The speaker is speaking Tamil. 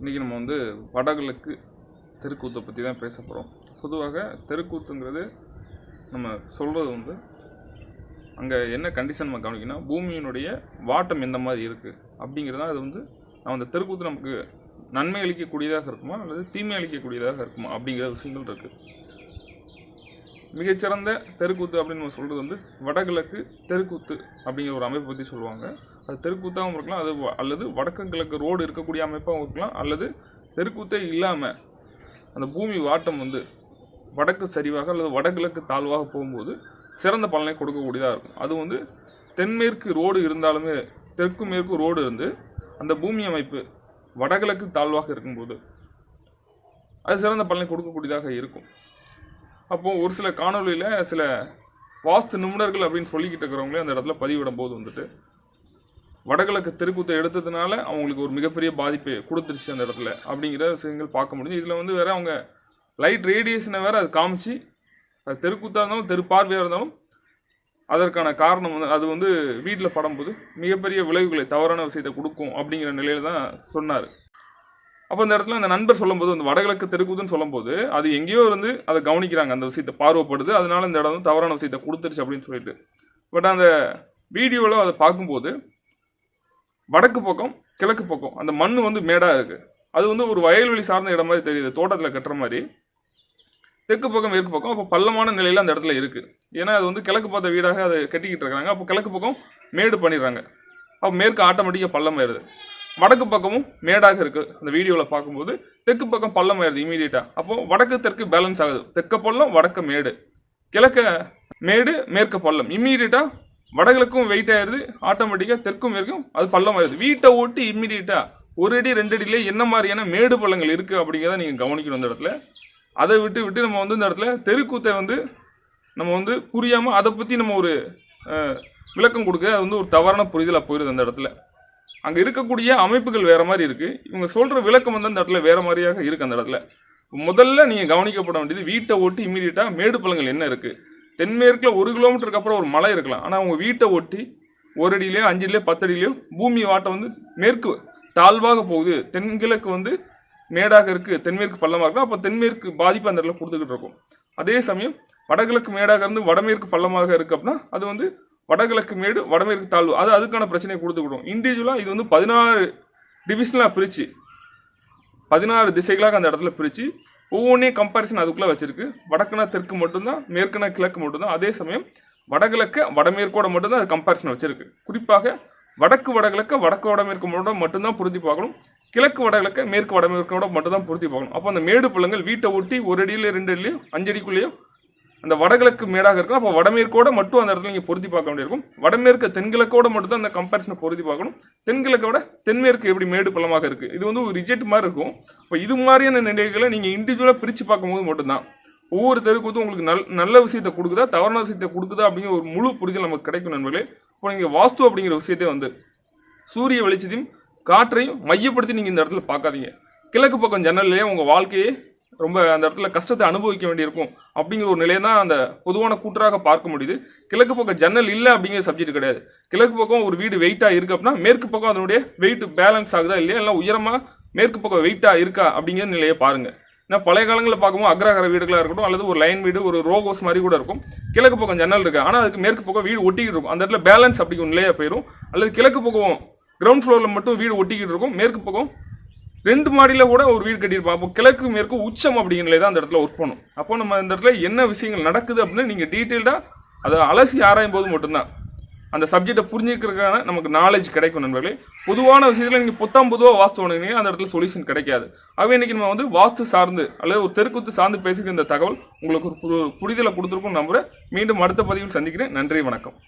இன்றைக்கி நம்ம வடகிழக்கு தெருக்கூத்தை பற்றி தான் பேச போகிறோம். பொதுவாக தெருக்கூத்துங்கிறது நம்ம சொல்கிறது அங்கே என்ன கண்டிஷன் நம்ம கவனிக்கணும், பூமியினுடைய வாட்டம் எந்த மாதிரி இருக்குது அப்படிங்கிறதான் அது நம்ம அந்த தெருக்கூத்து நமக்கு நன்மை அளிக்கக்கூடியதாக இருக்குமா அல்லது தீமை அளிக்கக்கூடியதாக இருக்குமா அப்படிங்கிற விஷயங்கள் இருக்குது. மிகச்சிறந்த தெருக்கூத்து அப்படின்னு நம்ம சொல்கிறது வடகிழக்கு தெருக்கூத்து அப்படிங்கிற ஒரு அமைப்பை பற்றி சொல்லுவாங்க. அது தெருக்கூத்தாகவும் இருக்கலாம், அது அல்லது வடக்கு கிழக்கு ரோடு இருக்கக்கூடிய அமைப்பாகவும் இருக்கலாம், அல்லது தெருக்கூத்தே இல்லாமல் அந்த பூமி வாட்டம் வடக்கு சரிவாக அல்லது வடகிழக்கு தாழ்வாக போகும்போது சிறந்த பலனை கொடுக்கக்கூடியதாக இருக்கும். அது தென்மேற்கு ரோடு இருந்தாலுமே தெற்கு மேற்கு ரோடு இருந்து அந்த பூமி அமைப்பு வடகிழக்கு தாழ்வாக இருக்கும்போது அது சிறந்த பலனை கொடுக்கக்கூடியதாக இருக்கும். அப்போது ஒரு சில காணொலியில் சில வாஸ்து நிபுணர்கள் அப்படின்னு சொல்லிக்கிட்டு இருக்கிறவங்களே அந்த இடத்துல பதிவிடும் போது வடகிழக்கு தெருக்கூத்தை எடுத்ததுனால அவங்களுக்கு ஒரு மிகப்பெரிய பாதிப்பை கொடுத்துருச்சு அந்த இடத்துல அப்படிங்கிற விஷயங்கள் பார்க்க முடியும். இதில் வேறு அவங்க லைட் ரேடியேஷனை வேறு அது காமிச்சு, அது தெருக்கூத்தாக இருந்தாலும் தெரு பார்வையாக இருந்தாலும் அதற்கான காரணம் அது வீட்டில் படும்போது மிகப்பெரிய விளைவுகளை தவறான விஷயத்தை கொடுக்கும் அப்படிங்கிற நிலையில் தான் சொன்னார். அப்போ இந்த இடத்துல அந்த நண்பர் சொல்லும்போது வடகிழக்கு தெருக்கூத்துன்னு சொல்லும்போது அது எங்கேயோ அதை கவனிக்கிறாங்க, அந்த விஷயத்தை பார்வைப்படுது, அதனால இந்த இடம் தவறான விஷயத்தை கொடுத்துருச்சு அப்படின்னு சொல்லிட்டு. பட் அந்த வீடியோவில் அதை பார்க்கும்போது வடக்கு பக்கம் கிழக்கு பக்கம் அந்த மண் மேடாக இருக்குது. அது ஒரு வயல்வெளி சார்ந்த இடம் மாதிரி தெரியுது, தோட்டத்தில் கட்டுற மாதிரி. தெற்கு பக்கம் மேற்கு பக்கம் அப்போ பள்ளமான நிலையில் அந்த இடத்துல இருக்குது. ஏன்னா அது கிழக்கு பார்த்த வீடாக அதை கட்டிக்கிட்டு இருக்காங்க. அப்போ கிழக்கு பக்கம் மேடு பண்ணிடுறாங்க, அப்போ மேற்கு ஆட்டோமேட்டிக்காக பள்ளமாயிருது. வடக்கு பக்கமும் மேடாக இருக்குது அந்த வீடியோவில் பார்க்கும்போது, தெற்கு பக்கம் பள்ளமாயிருது இமீடியட்டாக. அப்போது வடக்கு தெற்கு பேலன்ஸ் ஆகுது, தெற்க பள்ளம் வடக்க மேடு, கிழக்க மேடு மேற்க பள்ளம், இம்மீடியட்டாக வடகிழக்கும் வெயிட் ஆயிடுது, ஆட்டோமேட்டிக்காக தெற்கும் மேற்கும் அது பள்ளமாயிருது. வீட்டை ஓட்டி இம்மீடியட்டாக ஒரு அடி 2 அடியிலே என்ன மாதிரியான மேடு பள்ளங்கள் இருக்குது அப்படிங்கிறத நீங்கள் கவனிக்கணும் அந்த இடத்துல. அதை விட்டு நம்ம இந்த இடத்துல தெருக்கூத்தை நம்ம புரியாமல் அதை பற்றி நம்ம ஒரு விளக்கம் கொடுக்க அது ஒரு தவறான புரிதலாக போயிடுது அந்த இடத்துல. அங்கே இருக்கக்கூடிய அமைப்புகள் வேறு மாதிரி இருக்குது, இவங்க சொல்கிற விளக்கம் அந்த இடத்துல வேறு மாதிரியாக இருக்குது அந்த இடத்துல. முதல்ல நீங்கள் கவனிக்கப்பட வேண்டியது வீட்டை ஒட்டி இம்மீடியட்டாக மேடு பள்ளங்கள் என்ன இருக்குது. தென்மேற்கில் 1 கிலோமீட்டருக்கு அப்புறம் ஒரு மலை இருக்கலாம், ஆனால் அவங்க வீட்டை ஒட்டி 1 அடியிலையோ 5 அடியிலையோ 10 அடியிலையோ பூமி வாட்டம் மேற்கு தாழ்வாக போகுது, தென்கிழக்கு மேடாக இருக்குது, தென்மேற்கு பள்ளமாக இருக்கும். அப்போ தென்மேற்கு பாதிப்பு அந்த இடத்துல கொடுத்துக்கிட்டு இருக்கும். அதே சமயம் வடகிழக்கு மேடாக இருந்து வடமேற்கு பள்ளமாக இருக்குது அப்படின்னா அது வடகிழக்கு மேடு வடமேற்கு தாழ்வு, அது அதுக்கான பிரச்சனையை கொடுத்துக்கிடும். இண்டிவிஜுவலாக இது 16 டிவிஷனாக பிரித்து 16 திசைகளாக அந்த இடத்துல பிரித்து ஒவ்வொன்றையும் கம்பேரிசன் அதுக்குள்ளே வச்சுருக்கு. வடக்குனா தெற்கு மட்டும்தான், மேற்குனா கிழக்கு மட்டும்தான். அதே சமயம் வடகிழக்க வடமேற்கோட மட்டும்தான் அது கம்பேரிசன் வச்சுருக்கு. குறிப்பாக வடக்கு வடகிழக்க வடக்கு வடமேற்கோட மட்டும்தான் பொருத்தி பார்க்கணும், கிழக்கு வடகிழக்க மேற்கு வடமேற்கோட மட்டும்தான் பொருத்தி பார்க்கணும். அப்போ அந்த மேடு பள்ளங்கள் வீட்டை ஒட்டி 1 அடியிலே 2 அடியிலையோ 5 அடிக்குள்ளேயோ அந்த வடகிழக்கு மேடாக இருக்கும். அப்போ வடமேற்கோட மட்டும் அந்த இடத்துல நீங்கள் பொருத்தி பார்க்க வேண்டியிருக்கும். வடமேற்கு தென்கிழக்கோட மட்டும் தான் அந்த கம்பேரிசனை பொருத்தி பார்க்கணும். தென்கிழக்கோட தென்மேற்கு எப்படி மேடு பள்ளமாக இருக்குது, இது ஒரு ரிஜெக்ட் மாதிரி இருக்கும். இப்போ இது மாதிரியான நிலைகளை நீங்கள் இண்டிவிஜுவலாக பிரித்து பார்க்கும்போது மட்டும்தான் ஒவ்வொரு தெருக்கூத்தும் உங்களுக்கு நல்ல விஷயத்தை கொடுக்குதா தவறான விஷயத்தை கொடுக்குதா அப்படிங்கிற ஒரு முழு புரிதல் நமக்கு கிடைக்கும் நண்பர்களே. இப்போ நீங்கள் வாஸ்து அப்படிங்கிற விஷயத்தை சூரிய வெளிச்சத்தையும் காற்றையும் மையப்படுத்தி நீங்கள் இந்த இடத்துல பார்க்காதீங்க. கிழக்கு பக்கம் ஜன்னல்லையே உங்கள் வாழ்க்கையே ரொம்ப அந்த இடத்துல கஷ்டத்தை அனுபவிக்க வேண்டியிருக்கும் அப்படிங்கிற ஒரு நிலையை தான் அந்த பொதுவான கூற்றாக பார்க்க முடியுது. கிழக்கு பக்கம் ஜன்னல் இல்லை அப்படிங்கிற சப்ஜெக்ட் கிடையாது. கிழக்கு பக்கம் ஒரு வீடு வெயிட்டாக இருக்குது அப்படின்னா மேற்கு பக்கம் அதனுடைய வெயிட் பேலன்ஸ் ஆகுதா இல்லையா, எல்லாம் உயரமாக மேற்கு பக்கம் வெயிட்டாக இருக்கா அப்படிங்கிற நிலையை பாருங்கள். ஏன்னா பழைய காலங்களில் பார்க்கும்போது அக்ரஹார வீடுகளாக இருக்கட்டும் அல்லது ஒரு லைன் வீடு ஒரு ரோகோஸ் மாதிரி கூட இருக்கும், கிழக்கு பக்கம் ஜன்னல் இருக்குது, ஆனால் அதுக்கு மேற்கு பக்கம் வீடு ஒட்டிக்கிட்டு இருக்கும். அந்த இடத்துல பேலன்ஸ் அப்படிங்கிற நிலையாக போயிடும். அல்லது கிழக்கு பக்கம் கிரவுண்ட் ஃப்ளோரில் மட்டும் வீடு ஒட்டிக்கிட்டு இருக்கும், மேற்கு பக்கம் 2 மாடியில் கூட ஒரு வீடு கட்டியிருப்போம். அப்போ கிழக்கு மேற்கு உச்சம் அப்படிங்கிற நிலை தான் அந்த இடத்துல ஒர்க் பண்ணும். அப்போ நம்ம இந்த இடத்துல என்ன விஷயங்கள் நடக்குது அப்படின்னு நீங்கள் டீட்டெயில்டாக அதை அலசி ஆராயும் போது மட்டும்தான் அந்த சப்ஜெக்டை புரிஞ்சுக்கிறதுக்கான நமக்கு நாலேஜ் கிடைக்கும் நண்பர்களே. பொதுவான விஷயத்தில் நீங்கள் பொதுவாக வாஸ்து வணங்கினீங்க அந்த இடத்துல சொல்யூஷன் கிடைக்காது. ஆகவே இன்றைக்கி நம்ம வாஸ்து சார்ந்து அல்லது ஒரு தெருக்கூத்து சார்ந்து பேசிக்கிற இந்த தகவல் உங்களுக்கு ஒரு புரிதலை கொடுத்துருக்கும் நம்புகிறேன். மீண்டும் அடுத்த பதிவில் சந்திக்கிறேன். நன்றி, வணக்கம்.